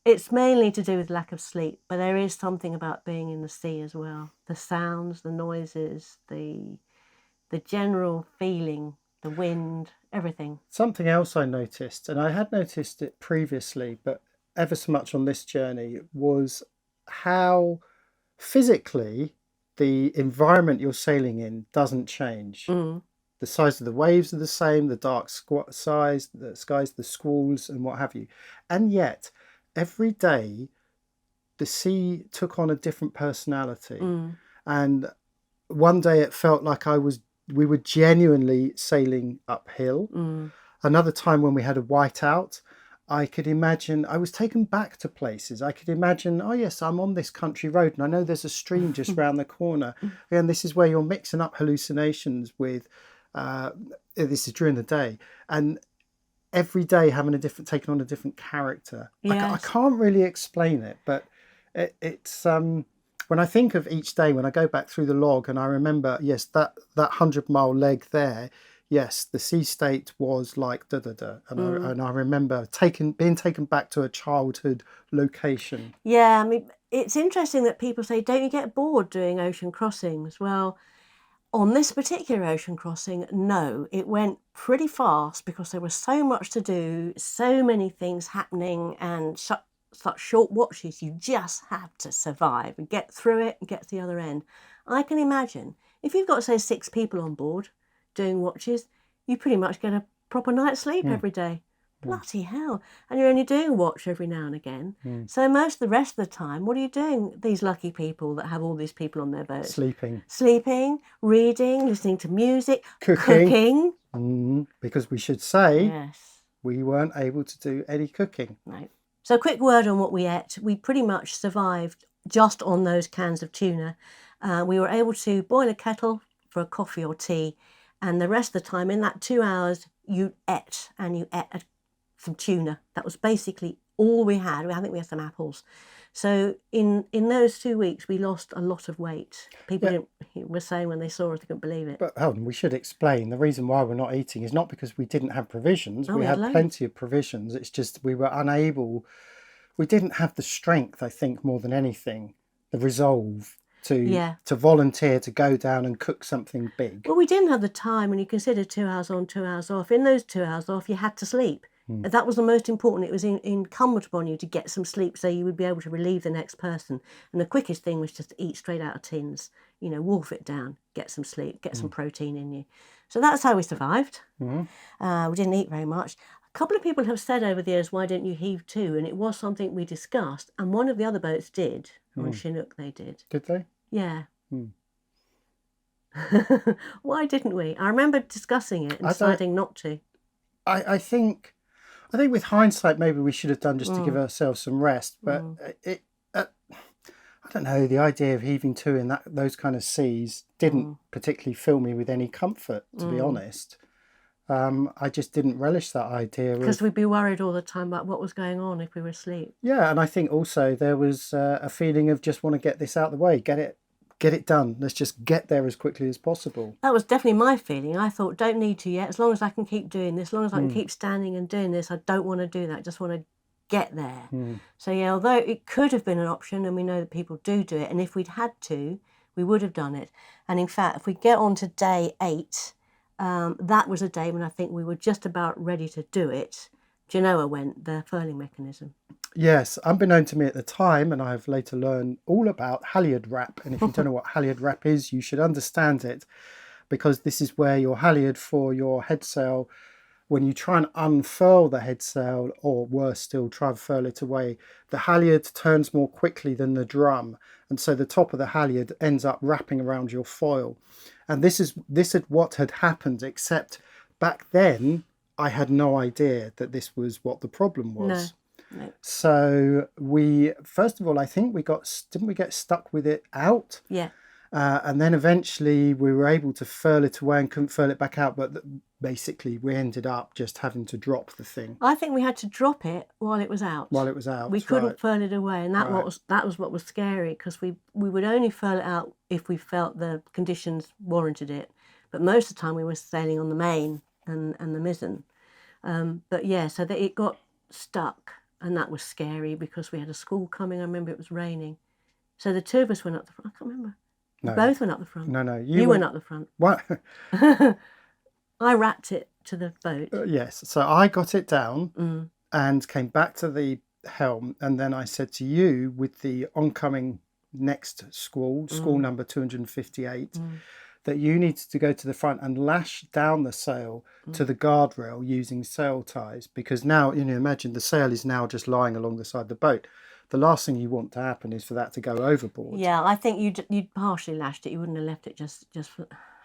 [SPEAKER 1] it's mainly to do with lack of sleep, but there is something about being in the sea as well. The sounds, the noises, the general feeling, the wind, everything.
[SPEAKER 2] Something else I noticed, and I had noticed it previously, but ever so much on this journey, was how physically the environment you're sailing in doesn't change. The size of the waves are the same, the dark skies, the squalls and what have you. And yet, every day, the sea took on a different personality. And one day it felt like we were genuinely sailing uphill. Another time when we had a whiteout, I could imagine, I was taken back to places. I could imagine, oh yes, I'm on this country road and I know there's a stream just round the corner. And this is where you're mixing up hallucinations with, this is during the day. And every day taking on a different character.
[SPEAKER 1] Yes.
[SPEAKER 2] I can't really explain it, but it's, when I think of each day, when I go back through the log and I remember, yes, that 100-mile leg there, yes, the sea state was like da-da-da. And I remember being taken back to a childhood location.
[SPEAKER 1] Yeah, I mean, it's interesting that people say, don't you get bored doing ocean crossings? Well, on this particular ocean crossing, no, it went pretty fast because there was so much to do, so many things happening, and such short watches. You just have to survive and get through it and get to the other end. I can imagine if you've got, say, 6 people on board doing watches, you pretty much get a proper night's sleep every day. Bloody hell. And you're only doing watch every now and again. So most of the rest of the time, what are you doing? These lucky people that have all these people on their boats. Sleeping, reading, listening to music, cooking.
[SPEAKER 2] Because we should say we weren't able to do any cooking.
[SPEAKER 1] No. So a quick word on what we ate. We pretty much survived just on those cans of tuna. We were able to boil a kettle for a coffee or tea, and the rest of the time, in that 2 hours, you ate some tuna. That was basically all we had. I think we had some apples. So in those 2 weeks, we lost a lot of weight. People were saying when they saw us, they couldn't believe it.
[SPEAKER 2] But hold on, we should explain the reason why we're not eating is not because we didn't have provisions. We had plenty of provisions. It's just we were unable. We didn't have the strength, I think, more than anything, the resolve to volunteer to go down and cook something big.
[SPEAKER 1] Well, we didn't have the time when you consider 2 hours on, 2 hours off. In those 2 hours off, you had to sleep. That was the most important. It was incumbent upon you to get some sleep so you would be able to relieve the next person. And the quickest thing was just to eat straight out of tins, wolf it down, get some sleep, get some protein in you. So that's how we survived. We didn't eat very much. A couple of people have said over the years, why don't you heave to? And it was something we discussed. And one of the other boats did. On Chinook they did.
[SPEAKER 2] Did they?
[SPEAKER 1] Yeah. Why didn't we? I remember discussing it and
[SPEAKER 2] I don't.
[SPEAKER 1] deciding not to.
[SPEAKER 2] I think. I think with hindsight, maybe we should have done just to give ourselves some rest. But it. I don't know. The idea of heaving to in those kind of seas didn't particularly fill me with any comfort, to be honest. I just didn't relish that idea.
[SPEAKER 1] Because we'd be worried all the time about what was going on if we were asleep.
[SPEAKER 2] Yeah, and I think also there was a feeling of just want to get this out of the way, get it done. Let's just get there as quickly as possible.
[SPEAKER 1] That was definitely my feeling. I thought, don't need to yet. As long as I can keep doing this, as long as I can keep standing and doing this, I don't want to do that. I just want to get there. So yeah, although it could have been an option, and we know that people do it, and if we'd had to, we would have done it. And in fact, if we get on to day 8, that was a day when I think we were just about ready to do it. Genoa went, the furling mechanism.
[SPEAKER 2] Yes, unbeknown to me at the time, and I've later learned all about halyard wrap. And if you don't know what halyard wrap is, you should understand it, because this is where your halyard for your headsail, when you try and unfurl the headsail, or worse still, try and furl it away, the halyard turns more quickly than the drum. And so the top of the halyard ends up wrapping around your foil. And this is what had happened, except back then I had no idea that this was what the problem was.
[SPEAKER 1] No.
[SPEAKER 2] So we, first of all, I think didn't we get stuck with it out?
[SPEAKER 1] Yeah.
[SPEAKER 2] And then eventually we were able to furl it away and couldn't furl it back out. But basically we ended up just having to drop the thing.
[SPEAKER 1] I think we had to drop it while it was out. We couldn't furl it away, and that was what was scary, because we would only furl it out if we felt the conditions warranted it. But most of the time we were sailing on the main and the mizzen. But yeah, so that it got stuck, and that was scary because we had a squall coming. I remember it was raining. So the two of us went up the front. I can't remember.
[SPEAKER 2] No.
[SPEAKER 1] We both went up the front.
[SPEAKER 2] No.
[SPEAKER 1] You went up the front.
[SPEAKER 2] What?
[SPEAKER 1] I wrapped it to the boat.
[SPEAKER 2] Yes. So I got it down and came back to the helm. And then I said to you, with the oncoming next squall number 258, that you needed to go to the front and lash down the sail to the guardrail using sail ties. Because now, imagine the sail is now just lying along the side of the boat. The last thing you want to happen is for that to go overboard.
[SPEAKER 1] Yeah, I think you'd partially lashed it. You wouldn't have left it just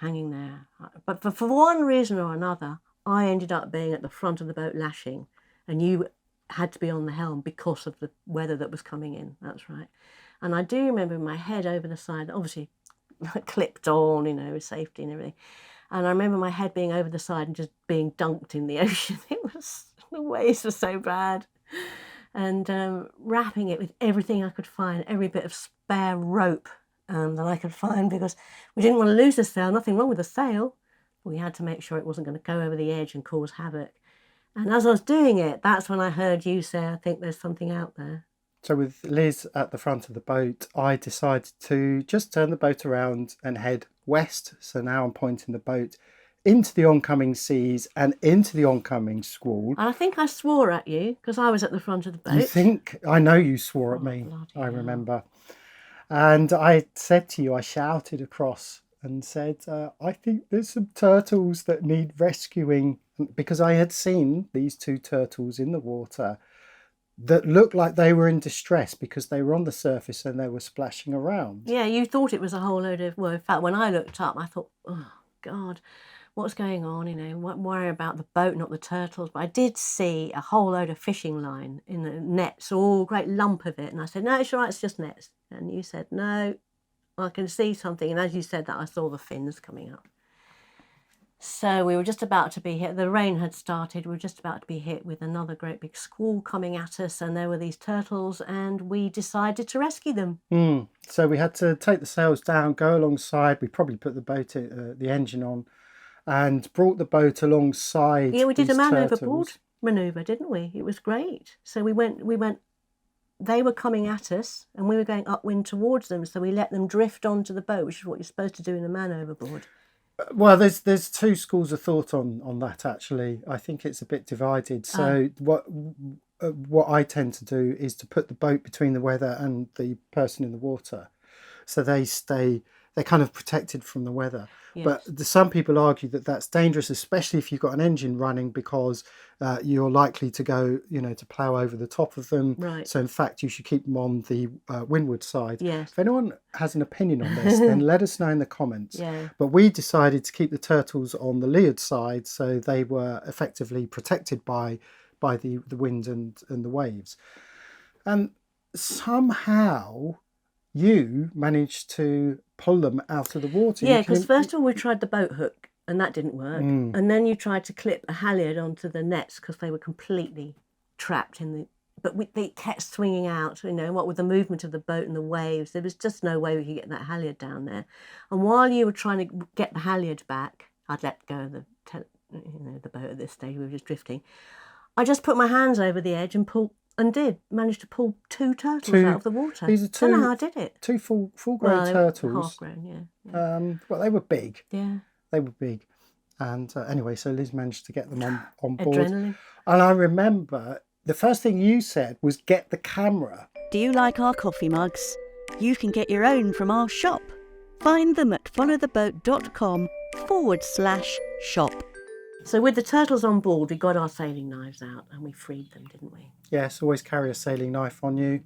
[SPEAKER 1] hanging there. But for one reason or another, I ended up being at the front of the boat lashing, and you had to be on the helm because of the weather that was coming in. That's right. And I do remember my head over the side, obviously clipped on, with safety and everything. And I remember my head being over the side and just being dunked in the ocean. The waves were so bad. And wrapping it with everything I could find, every bit of spare rope that I could find, because we didn't want to lose the sail. Nothing wrong with the sail. We had to make sure it wasn't going to go over the edge and cause havoc. And as I was doing it, that's when I heard you say, I think there's something out there.
[SPEAKER 2] So with Liz at the front of the boat, I decided to just turn the boat around and head west. So now I'm pointing the boat into the oncoming seas and into the oncoming squall.
[SPEAKER 1] And I think I swore at you because I was at the front of the boat.
[SPEAKER 2] You think? I know you swore at me. I remember. And I said to you, I shouted across and said, I think there's some turtles that need rescuing, because I had seen these 2 turtles in the water that looked like they were in distress because they were on the surface and they were splashing around.
[SPEAKER 1] Yeah, you thought it was a whole load of, well, in fact, when I looked up, I thought, oh, God, what's going on? Worry about the boat, not the turtles. But I did see a whole load of fishing line in the nets, all great lump of it. And I said, no, it's all right, it's just nets. And you said, no, I can see something. And as you said that, I saw the fins coming up. So we were just about to be hit. The rain had started. We were just about to be hit with another great big squall coming at us. And there were these turtles, and we decided to rescue them.
[SPEAKER 2] So we had to take the sails down, go alongside. We probably put the boat, the engine on, and brought the boat alongside.
[SPEAKER 1] Yeah, we did a man
[SPEAKER 2] turtles.
[SPEAKER 1] overboard manoeuvre, didn't we? It was great. So we went. They were coming at us, and we were going upwind towards them. So we let them drift onto the boat, which is what you're supposed to do in a man overboard.
[SPEAKER 2] Well, there's 2 schools of thought on that, actually. I think it's a bit divided. So what I tend to do is to put the boat between the weather and the person in the water, so they stay they're kind of protected from the weather.
[SPEAKER 1] Yes.
[SPEAKER 2] But some people argue that that's dangerous, especially if you've got an engine running, because you're likely to go, to plough over the top of them.
[SPEAKER 1] Right.
[SPEAKER 2] So in fact, you should keep them on the windward side.
[SPEAKER 1] Yes.
[SPEAKER 2] If anyone has an opinion on this, then let us know in the comments.
[SPEAKER 1] Yeah.
[SPEAKER 2] But we decided to keep the turtles on the leeward side, so they were effectively protected by the wind and the waves. And somehow you managed to pull them out of the water.
[SPEAKER 1] Yeah, because first of all we tried the boat hook and that didn't work. And then you tried to clip a halyard onto the nets because they were completely trapped in the... But they kept swinging out, what with the movement of the boat and the waves, there was just no way we could get that halyard down there. And while you were trying to get the halyard back, I'd let go of the boat at this stage, we were just drifting. I just put my hands over the edge and managed to pull two turtles out of the water.
[SPEAKER 2] These are
[SPEAKER 1] I don't know how I did it.
[SPEAKER 2] Two full-grown turtles.
[SPEAKER 1] Half-grown, yeah.
[SPEAKER 2] Well, they were big.
[SPEAKER 1] Yeah.
[SPEAKER 2] They were big. And anyway, so Liz managed to get them on board.
[SPEAKER 1] Adrenaline.
[SPEAKER 2] And I remember the first thing you said was get the camera.
[SPEAKER 3] Do you like our coffee mugs? You can get your own from our shop. Find them at followtheboat.com/shop.
[SPEAKER 1] So with the turtles on board, we got our sailing knives out and we freed them, didn't we?
[SPEAKER 2] Yes, always carry a sailing knife on you.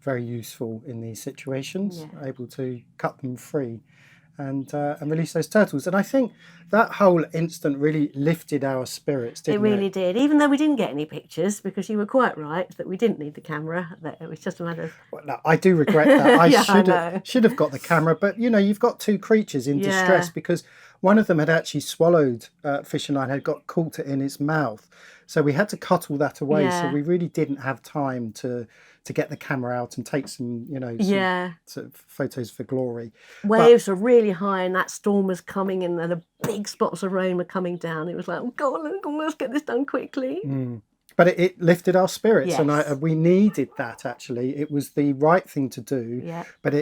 [SPEAKER 2] Very useful in these situations, able to cut them free and release those turtles. And I think that whole incident really lifted our spirits, didn't it?
[SPEAKER 1] It really did, even though we didn't get any pictures, because you were quite right that we didn't need the camera. That it was just a matter of...
[SPEAKER 2] Well, no, I do regret that. I
[SPEAKER 1] Yeah,
[SPEAKER 2] should have got the camera. But, you've got two creatures in distress because one of them had actually swallowed fishing line, had got caught in its mouth. So we had to cut all that away.
[SPEAKER 1] Yeah.
[SPEAKER 2] So we really didn't have time to get the camera out and take some, some sort of photos for glory.
[SPEAKER 1] Waves were really high and that storm was coming and the big spots of rain were coming down. It was like, oh God, let's get this done quickly.
[SPEAKER 2] But it lifted our spirits,
[SPEAKER 1] Yes.
[SPEAKER 2] and we needed that, actually. It was the right thing to do,
[SPEAKER 1] Yeah.
[SPEAKER 2] but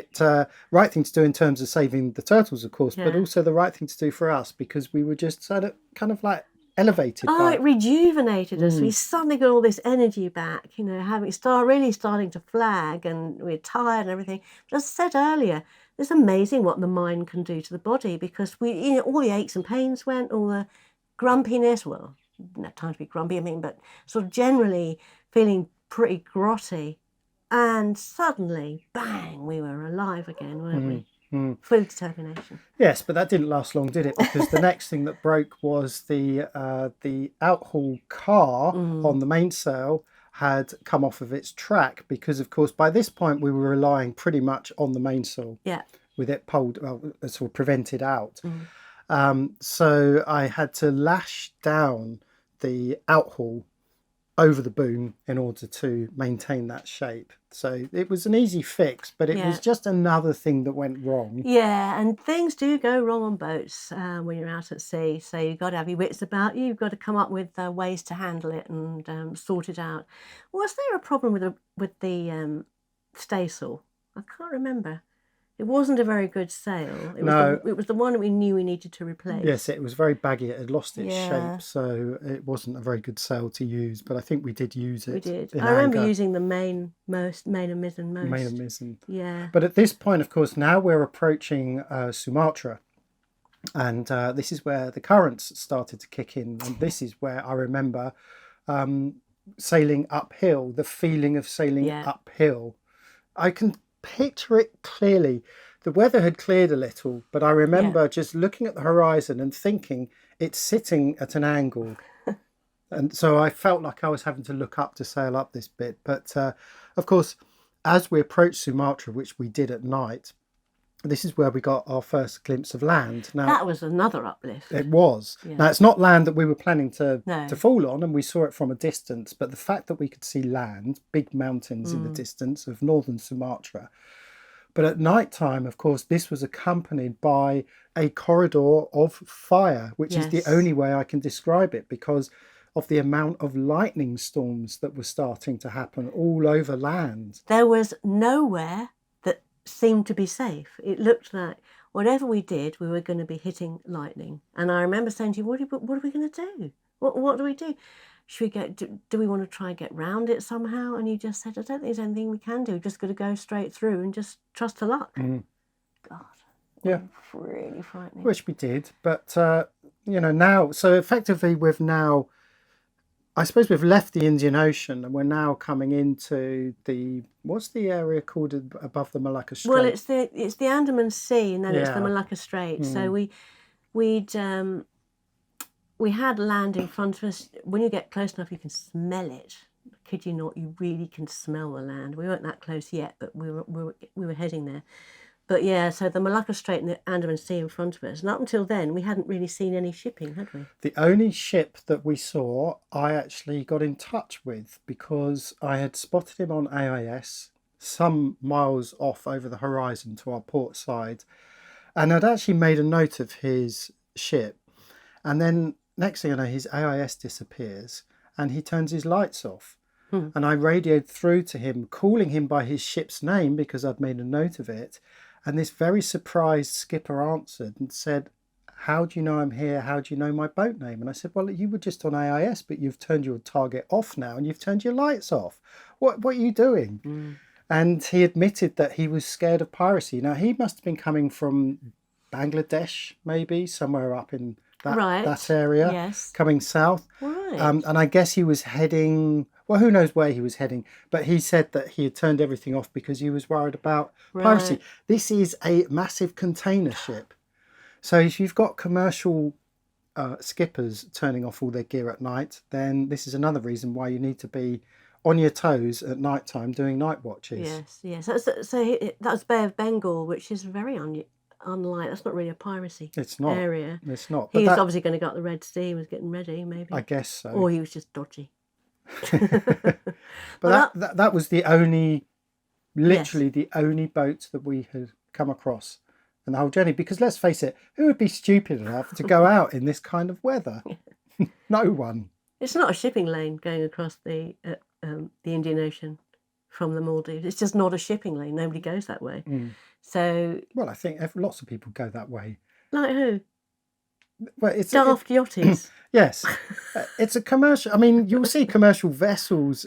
[SPEAKER 2] right thing to do in terms of saving the turtles, of course, but also the right thing to do for us, because we were just sort of kind of like elevated.
[SPEAKER 1] Oh, it rejuvenated us. We suddenly got all this energy back, really starting to flag, and we're tired and everything. But as I said earlier, it's amazing what the mind can do to the body, because all the aches and pains went, all the grumpiness, well, no time to be grumpy, but sort of generally feeling pretty grotty. And suddenly, bang, we were alive again, weren't we? Full determination.
[SPEAKER 2] Yes, but that didn't last long, did it? Because the next thing that broke was the outhaul car on the mainsail had come off of its track, because, of course, by this point we were relying pretty much on the mainsail.
[SPEAKER 1] Yeah.
[SPEAKER 2] With it pulled, sort of prevented out. So I had to lash down the outhaul over the boom in order to maintain that shape. So it was an easy fix, but it was just another thing that went wrong.
[SPEAKER 1] Yeah, and things do go wrong on boats when you're out at sea. So you've got to have your wits about you. You've got to come up with ways to handle it and sort it out. Was there a problem with the staysail? I can't remember. It wasn't a very good sail. It was the one that we knew we needed to replace.
[SPEAKER 2] Yes, it was very baggy. It had lost its
[SPEAKER 1] Yeah.
[SPEAKER 2] shape, so it wasn't a very good sail to use. But I think we did use it.
[SPEAKER 1] We did.
[SPEAKER 2] in
[SPEAKER 1] I remember
[SPEAKER 2] anger.
[SPEAKER 1] using the main and mizzen most.
[SPEAKER 2] Main and mizzen.
[SPEAKER 1] Yeah.
[SPEAKER 2] But at this point, of course, now we're approaching Sumatra. And this is where the currents started to kick in. And this is where I remember sailing uphill, the feeling of sailing uphill. I can picture it clearly. The weather had cleared a little, but I remember just looking at the horizon and thinking it's sitting at an angle. And so I felt like I was having to look up to sail up this bit. But of course, as we approached Sumatra, which we did at night, this is where we got our first glimpse of land. Now,
[SPEAKER 1] that was another uplift.
[SPEAKER 2] it was.
[SPEAKER 1] Yeah.
[SPEAKER 2] Now, it's not land that we were planning to
[SPEAKER 1] No.
[SPEAKER 2] fall on, and we saw it from a distance, but the fact that we could see land, big mountains in the distance of northern Sumatra. But at night time, of course, this was accompanied by a corridor of fire, which is the
[SPEAKER 1] Yes.
[SPEAKER 2] only way I can describe it, because of the amount of lightning storms that were starting to happen all over land.
[SPEAKER 1] There was nowhere that seemed to be safe. It looked like whatever we did, we were going to be hitting lightning. And I remember saying to you, what are we going to do? What do we do? Should we do we want to try and get round it somehow? And you just said, I don't think there's anything we can do. We've just got to go straight through and just trust to luck. God.
[SPEAKER 2] Yeah.
[SPEAKER 1] Really frightening.
[SPEAKER 2] Which we did, but now, so effectively I suppose we've left the Indian Ocean and we're now coming into what's the area called above the Malacca Strait?
[SPEAKER 1] Well, it's the Andaman Sea, and then it's the
[SPEAKER 2] Yeah.
[SPEAKER 1] Malacca Strait. So we had land in front of us. When you get close enough, you can smell it. Kid you not, you really can smell the land. We weren't that close yet, but we were heading there. But yeah, so the Malacca Strait and the Andaman Sea in front of us. And up until then, we hadn't really seen any shipping, had we?
[SPEAKER 2] The only ship that we saw, I actually got in touch with because I had spotted him on AIS some miles off over the horizon to our port side. And I'd actually made a note of his ship. And then next thing I know, his AIS disappears and he turns his lights off. And I radioed through to him, calling him by his ship's name because I'd made a note of it. And this very surprised skipper answered and said, "How do you know I'm here? How do you know my boat name?" And I said, "Well, you were just on AIS, but you've turned your target off now and you've turned your lights off. What are you doing?" And he admitted that he was scared of piracy. Now, he must have been coming from Bangladesh, maybe, somewhere up in that area,
[SPEAKER 1] yes.
[SPEAKER 2] coming south.
[SPEAKER 1] Right.
[SPEAKER 2] And I guess he was heading... Well, who knows where he was heading, but he said that he had turned everything off because he was worried about piracy.
[SPEAKER 1] Right.
[SPEAKER 2] This is a massive container ship. So if you've got commercial skippers turning off all their gear at night, then this is another reason why you need to be on your toes at night time doing night watches.
[SPEAKER 1] Yes. So that's Bay of Bengal, which is very unlike. That's not really a piracy
[SPEAKER 2] It's not.
[SPEAKER 1] area.
[SPEAKER 2] It's not.
[SPEAKER 1] He
[SPEAKER 2] But
[SPEAKER 1] was obviously going to go up the Red Sea. He was getting ready, maybe.
[SPEAKER 2] I guess so.
[SPEAKER 1] Or he was just dodgy.
[SPEAKER 2] But that was the only, literally the only boat that we had come across in the whole journey. Because let's face it, who would be stupid enough to go out in this kind of weather? No one.
[SPEAKER 1] It's not a shipping lane going across the Indian Ocean from the Maldives. It's just not a shipping lane. Nobody goes that way. So,
[SPEAKER 2] well, I think lots of people go that way.
[SPEAKER 1] like who?
[SPEAKER 2] Well, it's
[SPEAKER 1] Daft yachties.
[SPEAKER 2] Yes, it's a commercial. I mean, you'll see commercial vessels.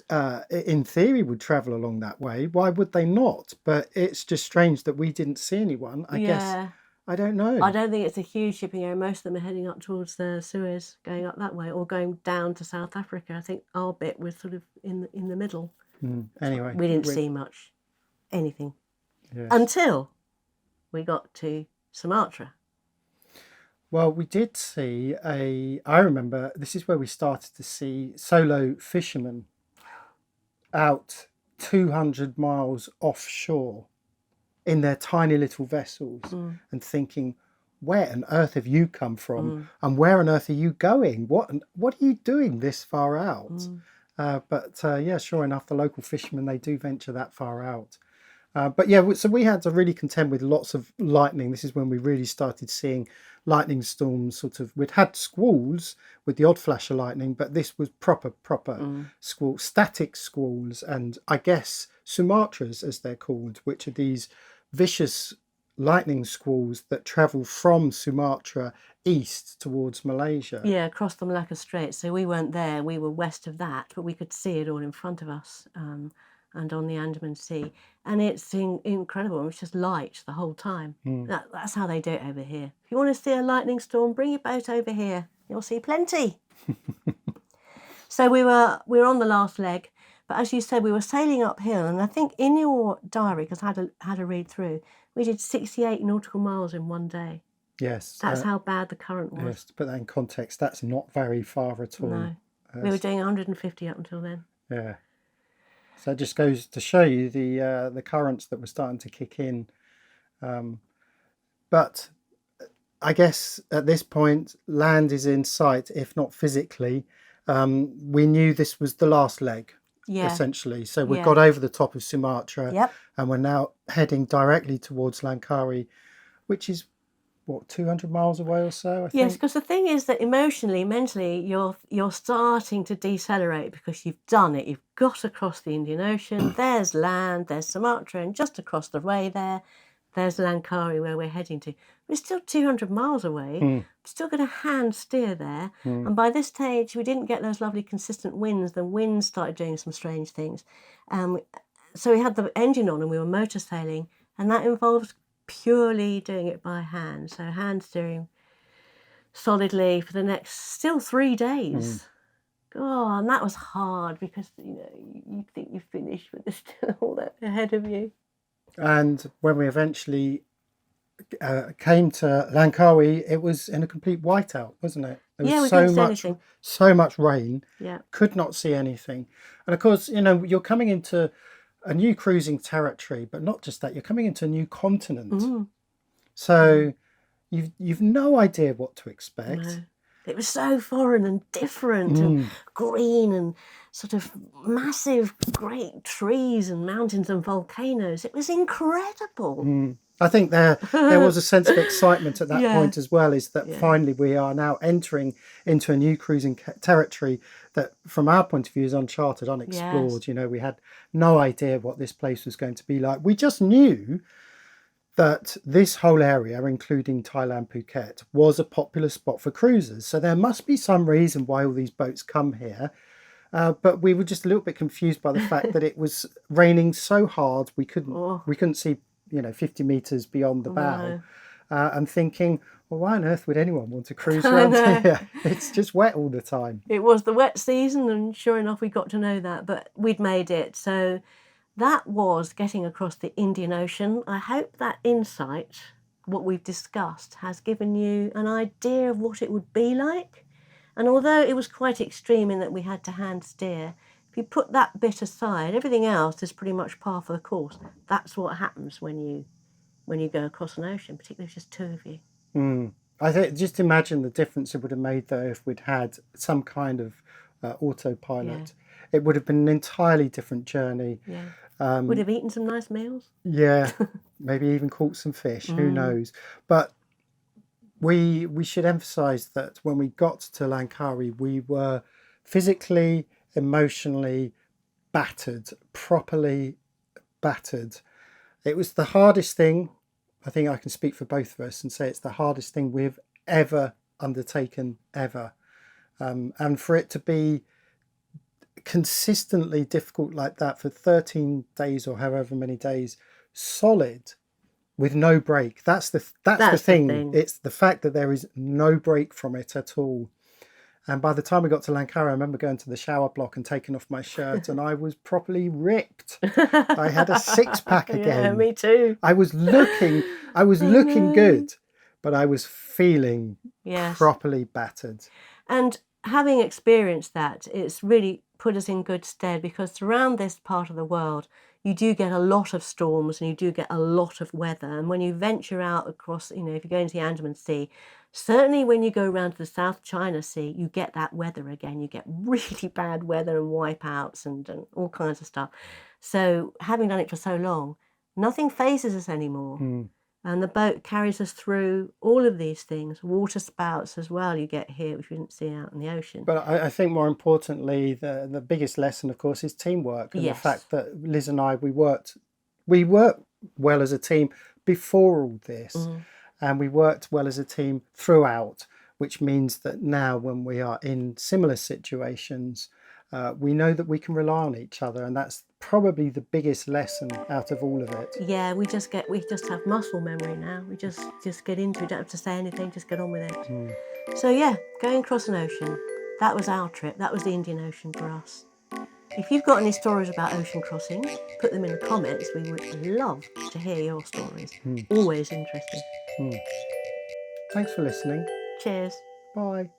[SPEAKER 2] In theory, would travel along that way. Why would they not? But it's just strange that we didn't see anyone. I guess I don't know.
[SPEAKER 1] I don't think it's a huge shipping area. Most of them are heading up towards the Suez, going up that way, or going down to South Africa. I think our bit was sort of in the middle.
[SPEAKER 2] Anyway,
[SPEAKER 1] we didn't see much, anything,
[SPEAKER 2] yes.
[SPEAKER 1] until we got to Sumatra.
[SPEAKER 2] Well, we did see I remember this is where we started to see solo fishermen out 200 miles offshore in their tiny little vessels and thinking, where on earth have you come from? And where on earth are you going? What are you doing this far out? But sure enough, the local fishermen, they do venture that far out. But yeah, so we had to really contend with lots of lightning. This is when we really started seeing lightning storms. Sort of, we'd had squalls with the odd flash of lightning, but this was proper squall, static squalls, and I guess Sumatras, as they're called, which are these vicious lightning squalls that travel from Sumatra east towards Malaysia.
[SPEAKER 1] Yeah, across the Malacca Strait. So we weren't there. We were west of that, but we could see it all in front of us. And on the Andaman Sea, and it's incredible. It's just light the whole time. That's how they do it over here. If you want to see a lightning storm, bring your boat over here. You'll see plenty. So we were on the last leg, but as you said, we were sailing uphill, and I think in your diary, because I had a read through, we did 68 nautical miles in one day.
[SPEAKER 2] Yes,
[SPEAKER 1] that's how bad the current was.
[SPEAKER 2] Yes, to put that in context, that's not very far at all.
[SPEAKER 1] No, we were doing 150 up until then.
[SPEAKER 2] Yeah. So it just goes to show you the currents that were starting to kick in. But I guess at this point, land is in sight, if not physically. We knew this was the last leg, essentially. So we got over the top of Sumatra, and we're now heading directly towards Langkawi, which is, what, 200 miles away or so, I think?
[SPEAKER 1] Yes, because the thing is that emotionally, mentally, you're starting to decelerate because you've done it. You've got across the Indian Ocean. There's land, there's Sumatra, and just across the way there's Langkawi, where we're heading to. We're still 200 miles away. We're still going to hand steer there. And by this stage, we didn't get those lovely consistent winds. The wind started doing some strange things. So we had the engine on and we were motor sailing, and that involved purely doing it by hand. So hand steering solidly for the next still 3 days. Oh, and that was hard because, you know, you think you've finished, but there's still all that ahead of you.
[SPEAKER 2] And when we eventually came to Langkawi, it was in a complete whiteout, wasn't it? There was
[SPEAKER 1] Yeah, we couldn't see anything.
[SPEAKER 2] so much rain.
[SPEAKER 1] Yeah.
[SPEAKER 2] Could not see anything. And of course, you know, you're coming into a new cruising territory, but not just that, you're coming into a new continent. So you've no idea what to expect.
[SPEAKER 1] No. It was so foreign and different and green and sort of massive, great trees and mountains and volcanoes. It was incredible.
[SPEAKER 2] I think there was a sense of excitement at that
[SPEAKER 1] Yeah.
[SPEAKER 2] point as well, is that finally we are now entering into a new cruising territory that from our point of view is uncharted, unexplored.
[SPEAKER 1] Yes.
[SPEAKER 2] You know, we had no idea what this place was going to be like. We just knew that this whole area, including Thailand, Phuket, was a popular spot for cruisers. So there must be some reason why all these boats come here. But we were just a little bit confused by the fact that it was raining so hard we couldn't see, you know, 50 meters beyond the bow. And thinking, well, why on earth would anyone want to cruise around here? It's just wet all the time.
[SPEAKER 1] It was the wet season, and sure enough, we got to know that, but we'd made it. So that was getting across the Indian Ocean. I hope that insight, what we've discussed, has given you an idea of what it would be like. And although it was quite extreme in that we had to hand steer, if you put that bit aside, everything else is pretty much par for the course. That's what happens when you go across an ocean, particularly if it's just two of you.
[SPEAKER 2] I think just imagine the difference it would have made though if we'd had some kind of autopilot. It would have been an entirely different journey.
[SPEAKER 1] Yeah. Would have eaten some nice meals.
[SPEAKER 2] Yeah, maybe even caught some fish. Who knows? But we should emphasise that when we got to Langkawi, we were physically, emotionally battered, properly battered. It was the hardest thing. I think I can speak for both of us and say it's the hardest thing we've ever undertaken, ever. And for it to be consistently difficult like that for 13 days or however many days solid with no break, that's the thing. It's the fact that there is no break from it at all. And by the time we got to Langkawi, I remember going to the shower block and taking off my shirt, and I was properly ripped. I had a six-pack again.
[SPEAKER 1] Yeah, me too.
[SPEAKER 2] I was looking good, but I was feeling properly battered.
[SPEAKER 1] And having experienced that, it's really put us in good stead, because around this part of the world, you do get a lot of storms and you do get a lot of weather. And when you venture out across, you know, if you go into the Andaman Sea, certainly when you go around to the South China Sea, you get that weather again. You get really bad weather and wipeouts and all kinds of stuff. So having done it for so long, nothing phases us anymore. And the boat carries us through all of these things. Water spouts as well you get here, which we didn't see out in the ocean.
[SPEAKER 2] But I think more importantly, the biggest lesson, of course, is teamwork. And the fact that Liz and I, we worked well as a team before all this. And we worked well as a team throughout, which means that now when we are in similar situations, we know that we can rely on each other, and that's probably the biggest lesson out of all of it.
[SPEAKER 1] Yeah, we just have muscle memory now. We just get into it, don't have to say anything, just get on with it. So yeah, going across an ocean, that was our trip. That was the Indian Ocean for us. If you've got any stories about ocean crossings, put them in the comments. We would love to hear your stories. Always interesting.
[SPEAKER 2] Thanks for listening.
[SPEAKER 1] Cheers.
[SPEAKER 2] Bye.